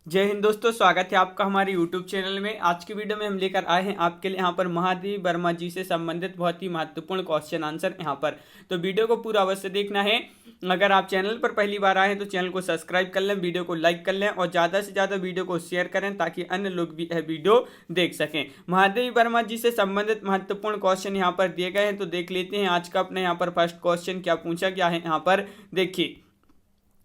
जय हिंद दोस्तों, स्वागत है आपका हमारे YouTube चैनल में। आज की वीडियो में हम लेकर आए हैं आपके लिए यहाँ पर महादेवी वर्मा जी से संबंधित बहुत ही महत्वपूर्ण क्वेश्चन आंसर यहाँ पर। तो वीडियो को पूरा अवश्य देखना है। अगर आप चैनल पर पहली बार आए हैं तो चैनल को सब्सक्राइब कर लें, वीडियो को लाइक कर लें और ज़्यादा से ज़्यादा वीडियो को शेयर करें ताकि अन्य लोग भी यह वीडियो देख सकें। महादेवी वर्मा जी से संबंधित महत्वपूर्ण क्वेश्चन यहाँ पर दिए गए हैं, तो देख लेते हैं आज का अपने यहाँ पर फर्स्ट क्वेश्चन क्या पूछा गया है। यहाँ पर देखिए,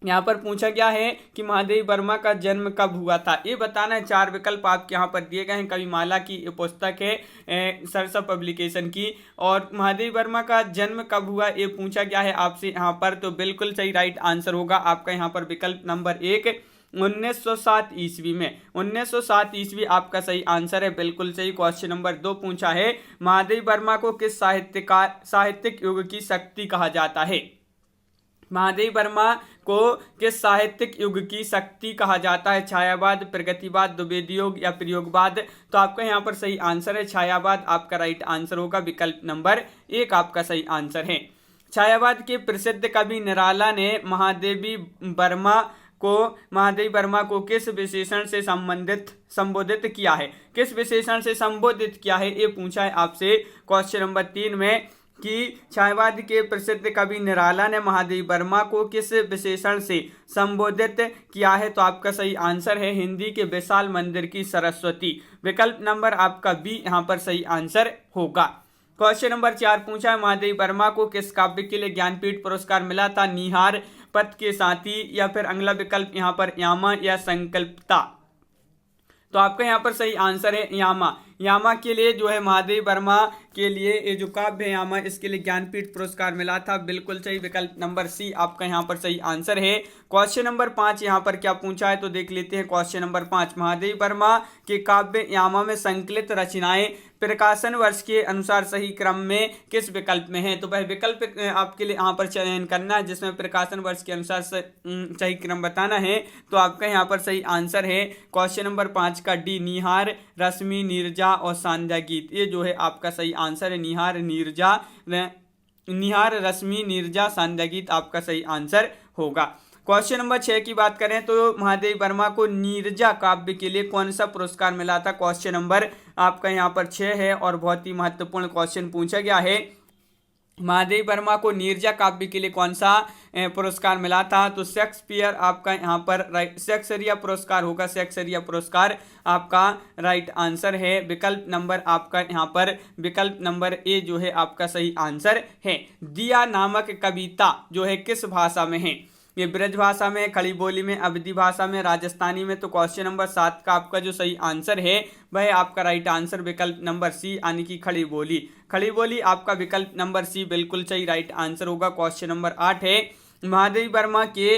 यहाँ पर पूछा गया है कि महादेवी वर्मा का जन्म कब हुआ था, ये बताना है। 4 विकल्प आपके यहाँ पर दिए गए हैं। कविमाला की ये पुस्तक है सरसा पब्लिकेशन की। और महादेवी वर्मा का जन्म कब हुआ ये पूछा गया है आपसे यहाँ पर। तो बिल्कुल सही राइट आंसर होगा आपका यहाँ पर विकल्प नंबर 1, 1907 ईस्वी में। 1907 ईस्वी आपका सही आंसर है, बिल्कुल सही। क्वेश्चन नंबर 2 पूछा है, महादेवी वर्मा को किस साहित्यिक युग की शक्ति कहा जाता है। महादेवी वर्मा को किस साहित्यिक युग की शक्ति कहा जाता है। छायावाद, प्रगतिवाद, द्विवेदी योग या प्रयोगवाद। तो आपका यहाँ पर सही आंसर है छायावाद, आपका राइट आंसर होगा। विकल्प नंबर 1 आपका सही आंसर है। छायावाद के प्रसिद्ध कवि निराला ने महादेवी वर्मा को किस विशेषण से संबोधित किया है। किस विशेषण से संबोधित किया है ये पूछा है आपसे क्वेश्चन नंबर 3 में कि छायावाद के प्रसिद्ध कवि निराला ने महादेवी वर्मा को किस विशेषण से संबोधित किया है। तो आपका सही आंसर है हिंदी के विशाल मंदिर की सरस्वती। विकल्प नंबर आपका बी यहाँ पर सही आंसर होगा। क्वेश्चन नंबर 4 पूछा है, महादेवी वर्मा को किस काव्य के लिए ज्ञानपीठ पुरस्कार मिला था। निहार, पथ के साथी या फिर अगला विकल्प यहाँ पर यामा या संकल्पता। तो आपका यहाँ पर सही आंसर है यामा। यामा के लिए जो है महादेवी वर्मा के लिए ये जो काव्य है यामा, इसके लिए ज्ञानपीठ पुरस्कार मिला था। बिल्कुल सही, विकल्प नंबर सी आपका यहाँ पर सही आंसर है। क्वेश्चन नंबर 5 यहाँ पर क्या पूछा है तो देख लेते हैं। क्वेश्चन नंबर 5, महादेवी वर्मा के काव्य यामा में संकलित रचनाएं प्रकाशन वर्ष के अनुसार सही क्रम में किस विकल्प में है। तो वह विकल्प आपके लिए यहाँ पर चयन करना है जिसमें प्रकाशन वर्ष के अनुसार सही क्रम बताना है। तो आपका यहाँ पर सही आंसर है क्वेश्चन नंबर 5 का डी, निहार, रश्मि, नीरजा और सांध्या गीत। ये जो है आपका सही आंसर है। निहार, रश्मि, नीरजा, सांध्या गीत आपका सही आंसर होगा। क्वेश्चन नंबर 6 की बात करें तो महादेवी वर्मा को नीरजा काव्य के लिए कौन सा पुरस्कार मिला था। क्वेश्चन नंबर आपका यहाँ पर 6 है और बहुत ही महत्वपूर्ण क्वेश्चन पूछा गया है। महादेवी वर्मा को नीरजा काव्य के लिए कौन सा पुरस्कार मिला था। तो शेक्सपियर आपका यहाँ पर शेक्सपियर पुरस्कार होगा। शेक्सपियर पुरस्कार आपका राइट आंसर है। विकल्प नंबर आपका यहाँ पर विकल्प नंबर ए जो है आपका सही आंसर है। दिया नामक कविता जो है किस भाषा में है। ये ब्रज भाषा में, खड़ी बोली में, अवधी भाषा में, राजस्थानी में। तो क्वेश्चन नंबर 7 का आपका जो सही आंसर है वह आपका राइट आंसर विकल्प नंबर सी यानी कि खड़ी बोली। खड़ी बोली आपका विकल्प नंबर सी बिल्कुल सही राइट आंसर होगा। क्वेश्चन नंबर 8 है, महादेवी वर्मा के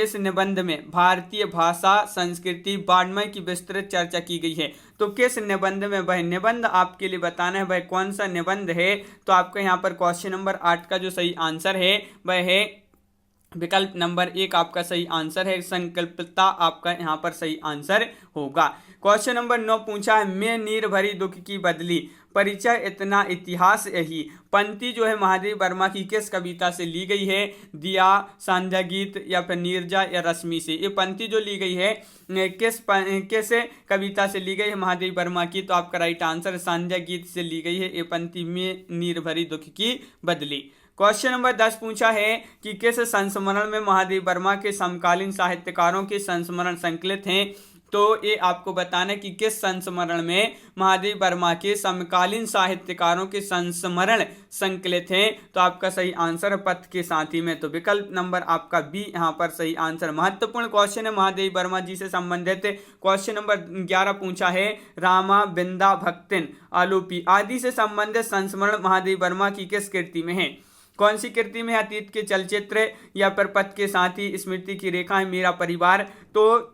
इस निबंध में भारतीय भाषा संस्कृति वाङ्मय की विस्तृत चर्चा की गई है। तो किस निबंध में, वह निबंध आपके लिए बताना है वह कौन सा निबंध है। तो आपका यहाँ पर क्वेश्चन नंबर 8 का जो सही आंसर है वह है विकल्प नंबर 1 आपका सही आंसर है। संकल्पता आपका यहाँ पर सही आंसर होगा। क्वेश्चन नंबर 9 पूछा है, मैं नीर भरी दुख की बदली परिचय इतना इतिहास यही। पंक्ति जो है महादेवी वर्मा की किस कविता से ली गई है। दिया, सांध्या गीत या फिर नीरजा या रश्मि से। ये पंक्ति जो ली गई है किस कविता से ली गई है महादेवी वर्मा की। तो आपका राइट आंसर सांध्या गीत से ली गई है ये पंक्ति, में नीर भरी दुख की बदली। क्वेश्चन नंबर 10 पूछा है कि किस संस्मरण में महादेवी वर्मा के समकालीन साहित्यकारों के संस्मरण संकलित हैं। तो ये आपको बताना है कि किस संस्मरण में महादेवी वर्मा के समकालीन साहित्यकारों के संस्मरण संकलित हैं। तो आपका सही आंसर है पथ के साथी में। तो विकल्प नंबर आपका बी यहाँ पर सही आंसर। महत्वपूर्ण क्वेश्चन है महादेवी वर्मा जी से संबंधित। क्वेश्चन नंबर 11 पूछा है, रामा, बिंदा, भक्तिन, आलोपी आदि से संबंधित संस्मरण महादेवी वर्मा की किस कृति में है। कौन सी कृति में, अतीत के चलचित्र या फिर पथ के साथी, स्मृति की रेखाएं, मेरा परिवार। तो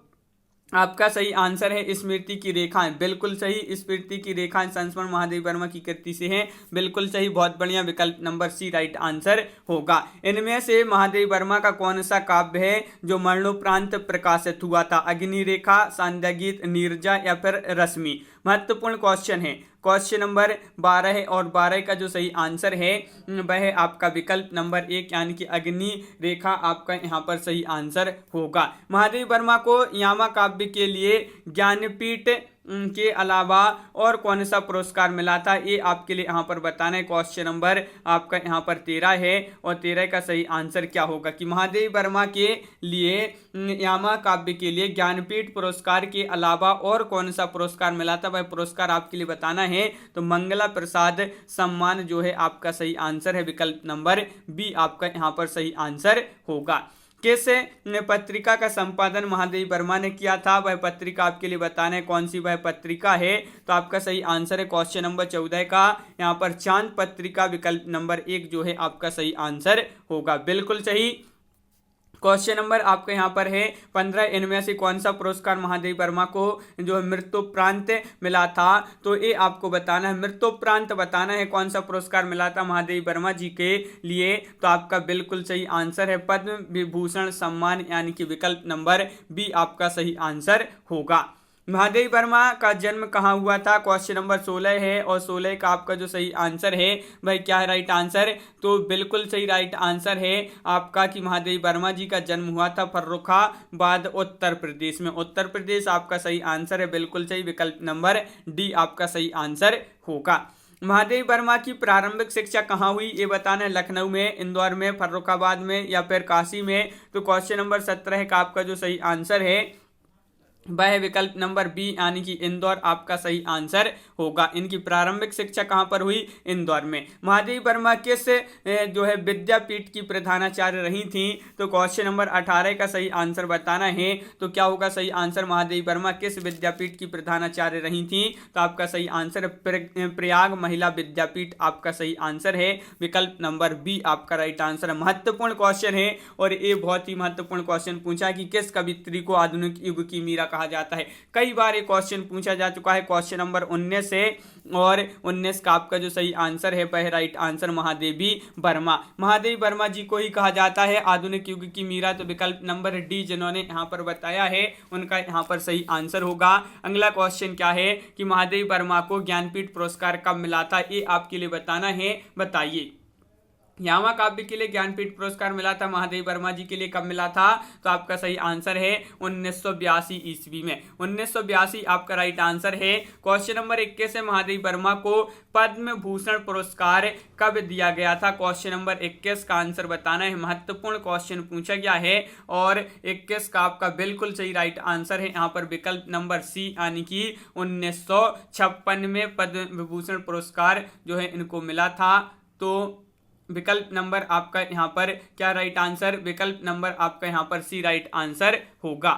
आपका सही आंसर है स्मृति की रेखाएं। बिल्कुल सही, स्मृति की रेखाएं संस्मरण महादेवी वर्मा की कृति से है। बिल्कुल सही, बहुत बढ़िया, विकल्प नंबर सी राइट आंसर होगा। इनमें से महादेवी वर्मा का कौन सा काव्य है जो मरणोपरांत प्रकाशित हुआ था। अग्नि रेखा, सांध्या गीत, नीरजा या फिर रश्मि। महत्वपूर्ण क्वेश्चन है। क्वेश्चन नंबर 12 है और 12 का जो सही आंसर है वह है आपका विकल्प नंबर 1 यानी कि अग्नि रेखा आपका यहाँ पर सही आंसर होगा। महादेवी वर्मा को यामा काव्य के लिए ज्ञानपीठ के अलावा और कौन सा पुरस्कार मिला था, ये आपके लिए यहाँ पर बताना है। क्वेश्चन नंबर आपका यहाँ पर 13 है और 13 का सही आंसर क्या होगा कि महादेवी वर्मा के लिए यामा काव्य के लिए ज्ञानपीठ पुरस्कार के अलावा और कौन सा पुरस्कार मिला था, वह पुरस्कार आपके लिए बताना है। तो मंगला प्रसाद सम्मान जो है आपका सही आंसर है, विकल्प नंबर बी आपका यहाँ पर सही आंसर होगा। किस पत्रिका का संपादन महादेवी वर्मा ने किया था, वह पत्रिका आपके लिए बताना है कौन सी वह पत्रिका है। तो आपका सही आंसर है क्वेश्चन नंबर 14 का यहाँ पर चांद पत्रिका, विकल्प नंबर 1 जो है आपका सही आंसर होगा, बिल्कुल सही। क्वेश्चन नंबर आपका यहाँ पर है 15, इनमें से कौन सा पुरस्कार महादेवी वर्मा को जो है मृत्युपरांत मिला था। तो ये आपको बताना है, मृत्युपरांत बताना है कौन सा पुरस्कार मिला था महादेवी वर्मा जी के लिए। तो आपका बिल्कुल सही आंसर है पद्म विभूषण सम्मान यानी कि विकल्प नंबर बी आपका सही आंसर होगा। महादेवी वर्मा का जन्म कहाँ हुआ था, क्वेश्चन नंबर 16 है और 16 का आपका जो सही आंसर है भाई क्या है राइट आंसर। तो बिल्कुल सही राइट आंसर है आपका कि महादेवी वर्मा जी का जन्म हुआ था फर्रुखाबाद उत्तर प्रदेश में, उत्तर प्रदेश आपका सही आंसर है, बिल्कुल सही, विकल्प नंबर डी आपका सही आंसर होगा। महादेवी वर्मा की प्रारंभिक शिक्षा कहाँ हुई, ये बताना है, लखनऊ में, इंदौर में, फर्रुखाबाद में या फिर काशी में। तो क्वेश्चन नंबर 17 का आपका जो सही आंसर है वह विकल्प नंबर बी यानी कि इंदौर आपका सही आंसर होगा। इनकी प्रारंभिक शिक्षा कहां पर हुई, इंदौर में। महादेवी वर्मा किस जो है विद्यापीठ की प्रधानाचार्य रही थी। तो क्वेश्चन नंबर 18 का सही आंसर बताना है। तो क्या होगा सही आंसर, महादेवी वर्मा किस विद्यापीठ की प्रधानाचार्य रही थी। तो आपका सही आंसर प्रयाग महिला विद्यापीठ आपका सही आंसर है, विकल्प नंबर बी आपका राइट आंसर है। महत्वपूर्ण क्वेश्चन है और ये बहुत ही महत्वपूर्ण क्वेश्चन पूछा कि किस कवियत्री को आधुनिक युग की मीरा कहा जाता है। कई बार ये क्वेश्चन पूछा जा चुका है। क्वेश्चन नंबर 19 है और 19 का आपका जो सही आंसर है वह राइट आंसर महादेवी वर्मा। महादेवी वर्मा जी को ही कहा जाता है आधुनिक युग की मीरा। तो विकल्प नंबर डी जिन्होंने यहाँ पर बताया है उनका यहाँ पर सही आंसर होगा। अगला क्वेश्चन क्या है कि महादेवी वर्मा को ज्ञानपीठ पुरस्कार कब मिला था, ये आपके लिए बताना है, बताइए। यामा काव्य के लिए ज्ञानपीठ पुरस्कार मिला था महादेवी वर्मा जी के लिए कब मिला था। तो आपका सही आंसर है 1982 ईस्वी में, 1982 आपका राइट आंसर है। क्वेश्चन नंबर 21 है महादेवी वर्मा को पद्म भूषण पुरस्कार कब दिया गया था। क्वेश्चन नंबर 21 का आंसर बताना है, महत्वपूर्ण क्वेश्चन पूछा गया है और 21 का आपका बिल्कुल सही राइट आंसर है यहाँ पर विकल्प नंबर सी यानी कि 1956 में पद्म विभूषण पुरस्कार जो है इनको मिला था। तो विकल्प नंबर आपका यहाँ पर क्या राइट आंसर, विकल्प नंबर आपका यहाँ पर सी राइट आंसर होगा।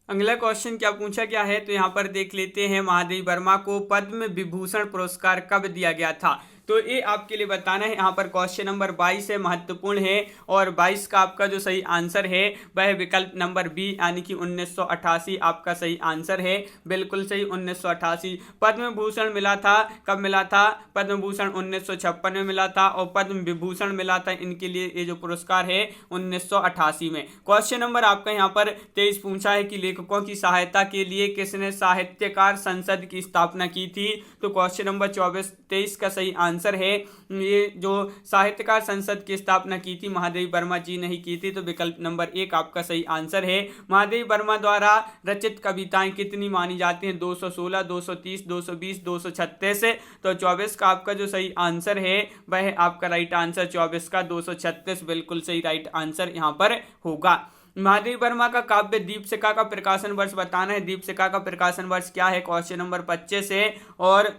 अगला क्वेश्चन क्या पूछा गया है तो यहाँ पर देख लेते हैं, महादेवी वर्मा को पद्म विभूषण पुरस्कार कब दिया गया था। तो ये आपके लिए बताना है। यहाँ पर क्वेश्चन नंबर 22 है, महत्वपूर्ण है और 22 का आपका जो सही आंसर है वह विकल्प नंबर बी यानी कि 1988 आपका सही आंसर है, बिल्कुल सही, 1988। पद्म भूषण मिला था, कब मिला था, पद्म भूषण 1956 में मिला था और पद्म विभूषण मिला था इनके लिए ये जो पुरस्कार है 1988 में। क्वेश्चन नंबर आपका यहाँ पर 23 पूछा है कि लेखकों की सहायता के लिए किसने साहित्यकार संसद की स्थापना की थी। तो क्वेश्चन नंबर 23 का सही आंसर है, ये जो साहित्यकार संसद की स्थापना की थी महादेवी वर्मा जी ने ही की थी। तो विकल्प नंबर 1 आपका सही आंसर है। महादेवी वर्मा द्वारा रचित कविताएं कितनी मानी जाती हैं, 216, 230, 220, 236। तो 24 का आपका जो सही आंसर है वह आपका राइट आंसर 24 का 236 बिल्कुल सही राइट आंसर यहाँ पर होगा। महादेवी वर्मा का काव्य दीपशिखा का प्रकाशन वर्ष बताना है। दीपशिखा का प्रकाशन वर्ष क्या है, क्वेश्चन नंबर 25 है और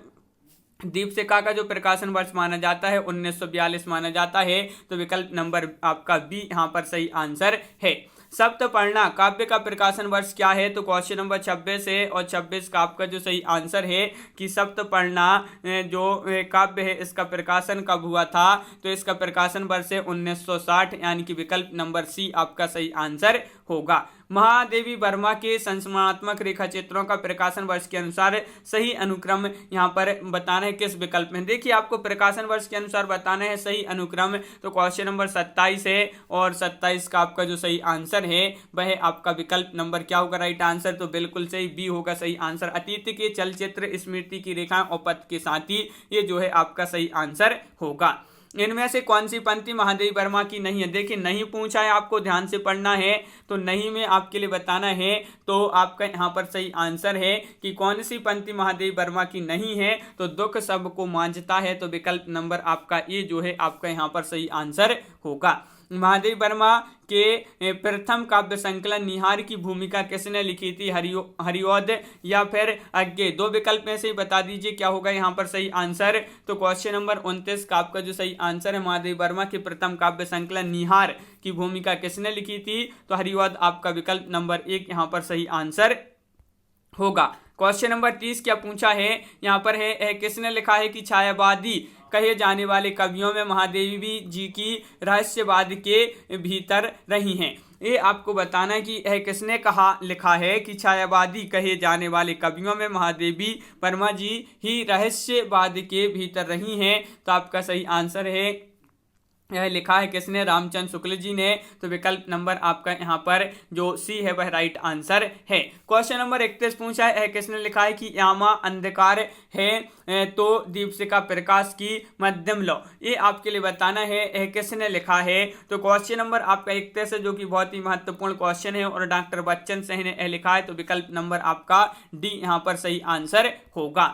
दीपशिखा का जो प्रकाशन वर्ष माना जाता है 1942 माना जाता है। तो विकल्प नंबर आपका बी यहाँ पर सही आंसर है। सप्तपर्णा काव्य का प्रकाशन वर्ष क्या है। तो क्वेश्चन नंबर 26 है और 26 का आपका जो सही आंसर है कि सप्तपर्णा जो काव्य है इसका प्रकाशन कब हुआ था। तो इसका प्रकाशन वर्ष है 1960 यानी कि विकल्प नंबर सी आपका सही आंसर होगा। महादेवी वर्मा के संस्मरणात्मक रेखा चित्रों का प्रकाशन वर्ष के अनुसार सही अनुक्रम यहाँ पर बताना है किस विकल्प में। देखिए आपको प्रकाशन वर्ष के अनुसार बताना है सही अनुक्रम, तो क्वेश्चन नंबर 27 है और 27 का आपका जो सही आंसर है वह आपका विकल्प नंबर क्या होगा राइट आंसर, तो बिल्कुल सही बी होगा सही आंसर। अतीत के चलचित्र, स्मृति की रेखाएं और पथ के साथी, ये जो है आपका सही आंसर होगा। इनमें से कौन सी पंक्ति महादेवी वर्मा की नहीं है। देखिए नहीं पूछा है, आपको ध्यान से पढ़ना है, तो नहीं में आपके लिए बताना है, तो आपका यहाँ पर सही आंसर है कि कौन सी पंक्ति महादेवी वर्मा की नहीं है, तो दुख सबको मांझता है, तो विकल्प नंबर आपका ये जो है आपका यहाँ पर सही आंसर होगा। महादेवी वर्मा के प्रथम काव्य संकलन निहार की भूमिका किसने लिखी थी, हरिऔध या फिर अज्ञे, दो विकल्प में से ही बता दीजिए क्या होगा यहाँ पर सही आंसर। तो क्वेश्चन नंबर 29 का आपका जो सही आंसर है महादेवी वर्मा के प्रथम काव्य संकलन निहार की भूमिका किसने लिखी थी, तो हरिऔध आपका विकल्प नंबर 1 यहाँ पर सही आंसर होगा। क्वेश्चन नंबर 30 क्या पूछा है, यहाँ पर है किसने लिखा है कि छायावादी कहे जाने वाले कवियों में महादेवी जी की रहस्यवाद के भीतर रही हैं। ये आपको बताना है कि यह किसने कहा लिखा है कि छायावादी कहे जाने वाले कवियों में महादेवी वर्मा जी ही रहस्यवाद के भीतर रही हैं, तो आपका सही आंसर है यह लिखा है किसने, रामचंद्र शुक्ल जी ने, तो विकल्प नंबर आपका यहाँ पर जो सी है वह राइट आंसर है। क्वेश्चन नंबर 31 पूछा है किसने लिखा है कि यामा अंधकार है तो दीपशिखा प्रकाश की मध्यम लो, ये आपके लिए बताना है यह किसने लिखा है। तो क्वेश्चन नंबर आपका 31 है जो कि बहुत ही महत्वपूर्ण क्वेश्चन है और डॉक्टर बच्चन सिंह ने यह लिखा है, तो विकल्प नंबर आपका डी यहाँ पर सही आंसर होगा।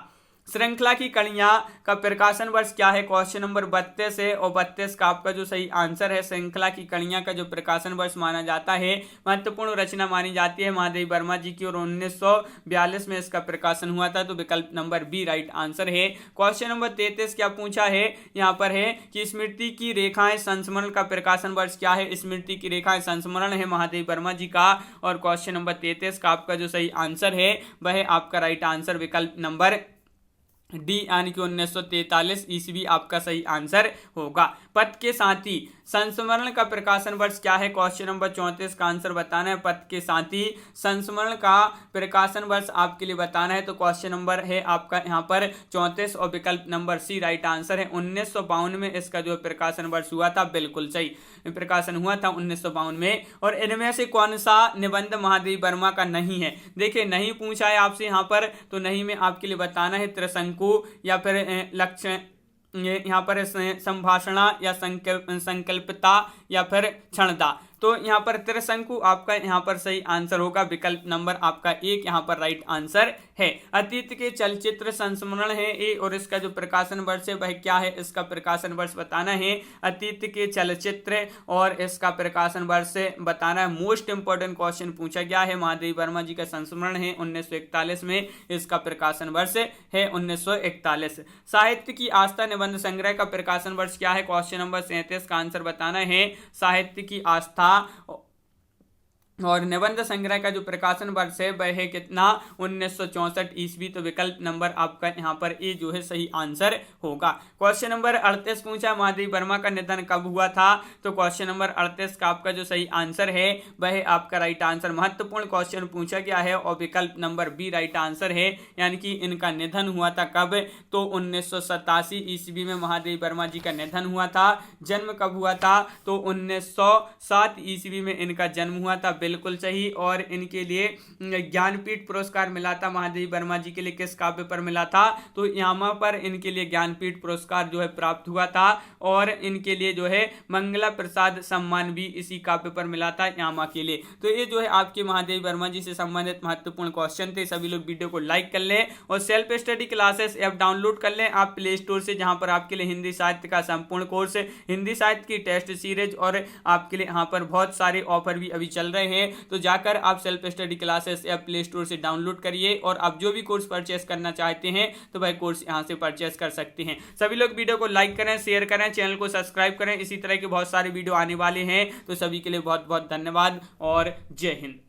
श्रृंखला की कड़ियां का प्रकाशन वर्ष क्या है, क्वेश्चन नंबर 32 है और 32 का आपका जो सही आंसर है श्रृंखला की कड़ियां का जो प्रकाशन वर्ष माना जाता है, महत्वपूर्ण रचना मानी जाती है महादेवी वर्मा जी की और 1942 में इसका प्रकाशन हुआ था, तो विकल्प नंबर बी राइट आंसर है। क्वेश्चन नंबर 33 क्या पूछा है, यहाँ पर है कि स्मृति की रेखाएं संस्मरण का प्रकाशन वर्ष क्या है, स्मृति की रेखाएं संस्मरण है महादेवी वर्मा जी का, और क्वेश्चन नंबर 33 का आपका जो सही आंसर है वह आपका राइट आंसर विकल्प नंबर डी यानी कि 1943 ईस्वी आपका सही आंसर होगा। पथ के साथी संस्मरण का प्रकाशन वर्ष क्या है, क्वेश्चन नंबर 34 का आंसर बताना है। पथ के साथी संस्मरण का प्रकाशन वर्ष आपके लिए बताना है, तो क्वेश्चन नंबर है आपका यहाँ पर 34 और विकल्प नंबर सी राइट आंसर है। 1952 में इसका जो प्रकाशन वर्ष हुआ था, बिल्कुल सही प्रकाशन हुआ था 1952 में। और इनमें से कौन सा निबंध महादेवी वर्मा का नहीं है, देखिए नहीं पूछा है आपसे यहाँ पर, तो नहीं में आपके लिए बताना है त्रिशंकु या फिर लक्ष्य, यहाँ पर संभाषणा या संकल्पता या फिर क्षणता, तो यहाँ पर त्रिशंकु आपका यहाँ पर सही आंसर होगा, विकल्प नंबर आपका 1 यहाँ पर राइट आंसर है। अतीत के चलचित्र संस्मरण है ए और इसका जो प्रकाशन वर्ष है वह क्या है, इसका प्रकाशन वर्ष बताना है। अतीत के चलचित्र और इसका प्रकाशन वर्ष बताना है। मोस्ट इंपोर्टेंट क्वेश्चन पूछा गया है। महादेवी वर्मा जी का संस्मरण है 1941 में, इसका प्रकाशन वर्ष है 1941। साहित्य की आस्था निबंध संग्रह का प्रकाशन वर्ष क्या है, क्वेश्चन नंबर 37 का आंसर बताना है। साहित्य की आस्था और निबंध संग्रह का जो प्रकाशन वर्ष है वह है कितना, 1964 ईस्वी, तो विकल्प नंबर आपका यहाँ पर ए जो है सही आंसर होगा। क्वेश्चन नंबर 38 पूछा महादेवी वर्मा का निधन कब हुआ था, तो क्वेश्चन नंबर 38 का आपका जो सही आंसर है वह आपका राइट आंसर। महत्वपूर्ण क्वेश्चन पूछा गया है और विकल्प नंबर बी राइट आंसर है, यानी कि इनका निधन हुआ था कब, तो 1987 ईस्वी में महादेवी वर्मा जी का निधन हुआ था। जन्म कब हुआ था, तो 1907 ईस्वी में इनका जन्म हुआ था, बिल्कुल सही। और इनके लिए ज्ञानपीठ पुरस्कार मिला था महादेवी वर्मा जी के लिए, किस काव्य पर मिला था, तो यहाँ पर इनके लिए ज्ञानपीठ पुरस्कार जो है प्राप्त हुआ था और इनके लिए जो है मंगला प्रसाद सम्मान भी इसी काव्य पर मिला था यामा के लिए। तो ये जो है आपके महादेवी वर्मा जी से संबंधित महत्वपूर्ण क्वेश्चन थे। सभी लोग वीडियो को लाइक कर लें और self study classes app download कर लें आप प्ले स्टोर से, जहां पर आपके लिए हिंदी साहित्य का संपूर्ण कोर्स, हिंदी साहित्य की टेस्ट सीरीज और आपके लिए यहाँ पर बहुत सारे ऑफर भी अभी चल रहे हैं। तो जाकर आप self study classes app play store से डाउनलोड करिए और आप जो भी कोर्स परचेस करना चाहते हैं तो वह कोर्स यहां से परचेस कर सकते हैं। सभी लोग वीडियो को लाइक करें, शेयर करें, चैनल को सब्सक्राइब करें। इसी तरह के बहुत सारे वीडियो आने वाले हैं, तो सभी के लिए बहुत बहुत धन्यवाद और जय हिंद।